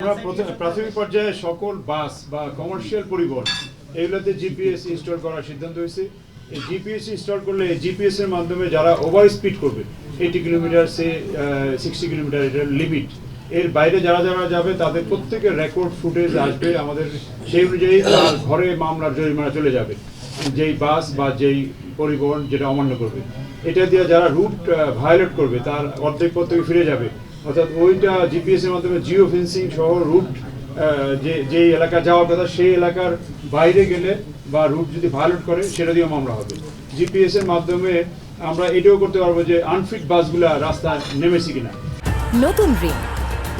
আমরা প্রাথমিক পর্যায়ে সকল বাস বা কমার্শিয়াল পরিবহন এগুলোতে জিপিএস ইনস্টল করার সিদ্ধান্ত হয়েছে। এই জিপিএস ইনস্টল করলে জিপিএস এর মাধ্যমে যারা ওভার স্পিড করবে 80 কিলোমিটার সে 60 কিলোমিটার এটার লিমিট, এর বাইরে যারা যারা যাবে তাদের প্রত্যেকের রেকর্ড ফুটেজ আসবে আমাদের, সেই অনুযায়ী তার ঘরে মামলার জরিমানা চলে যাবে যেই বাস বা যেই পরিবহন যেটা অমান্য করবে। এটা দিয়ে যারা রুট ভায়োলেট করবে তার অর্ধেক পথ থেকে ফিরে যাবে, অর্থাৎ ওইটা জিপিএস এর মাধ্যমে জিও ফেন্সিং সহ রুট যে এলাকা যাওয়ার কথা সেই এলাকার বাইরে গেলে বা রুট যদি ভায়োলেট করে সেটা দিয়ে মামলা হবে। জিপিএস এর মাধ্যমে আমরা এটাও করতে পারবো যে আনফিট বাসগুলা রাস্তায় নেমেছে কিনা। নতুন রিন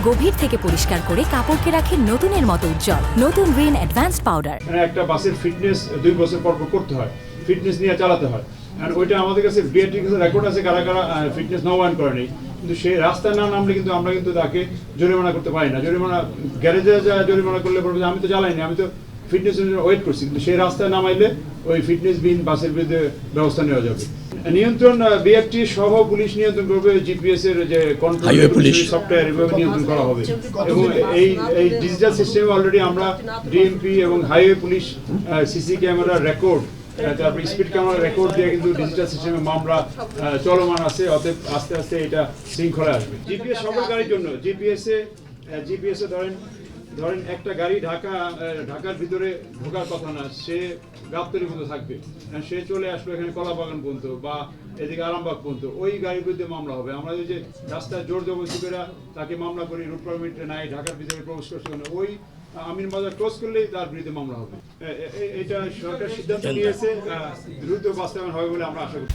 গভীর থেকে পরিষ্কার করে কাপড়কে রাখে নতুনের মতো উজ্জ্বল। নতুন রিন অ্যাডভান্সড পাউডার। একটা বাসের ফিটনেস 2 বছর পর করতে হয়, ফিটনেস নিয়ে চালাতে হয়, আর ওইটা আমাদের কাছে বিআরটির কাছে রেকর্ড আছে কারা কারা ফিটনেস নবায়ন করে নেই, কিন্তু সে রাস্তায় না নামলে কিন্তু আমরা কিন্তু তাকে জরিমানা করতে পারি না। জরিমানা গ্যারেজে জরিমানা করলে বলবো যে আমি তো চালাইনি, আমি তো ফিটনেস ওয়েট করছি, কিন্তু সেই রাস্তায় নামাইলে ওই ফিটনেস বিহীন বাসের বিরুদ্ধে ব্যবস্থা নেওয়া যাবে। নিয়ন্ত্রণ বিআরটি সহ পুলিশ নিয়ন্ত্রণ করবে, জিপিএস এর যে কন্ট্রোল সফটওয়্যার এভাবে নিয়ন্ত্রণ করা হবে। এবং এই ডিজিটাল সিস্টেমে অলরেডি আমরা ডিএমপি এবং highway police CC camera record, তারপর স্পিড ক্যামেরা রেকর্ড দিয়ে কিন্তু ডিজিটাল সিস্টেমে মামলা চলমান আছে, অতএব আস্তে আস্তে এটা শৃঙ্খলা আসবে। জিপিএস সকল গাড়ির জন্য জিপিএস ধরেন একটা গাড়ি ঢাকার ভিতরে ঢোকার কথা না, সে গাবতলীর মতো থাকবে, সে চলে আসলো এখানে কলাবাগান পর্যন্ত বা এদিকে আরামবাগ পর্যন্ত, ওই গাড়ির বিরুদ্ধে মামলা হবে। আমরা যে রাস্তায় জোর জবরদস্তি করে তাকে মামলা করি, রুট পারমিট নাই, ঢাকার ভিতরে প্রবেশ করছে, ওই আমিন বাজার ক্রস করলেই তার বিরুদ্ধে মামলা হবে। এটা সরকার সিদ্ধান্ত নিয়েছে, দ্রুত বাস্তবায়ন হবে বলে আমরা আশা করি।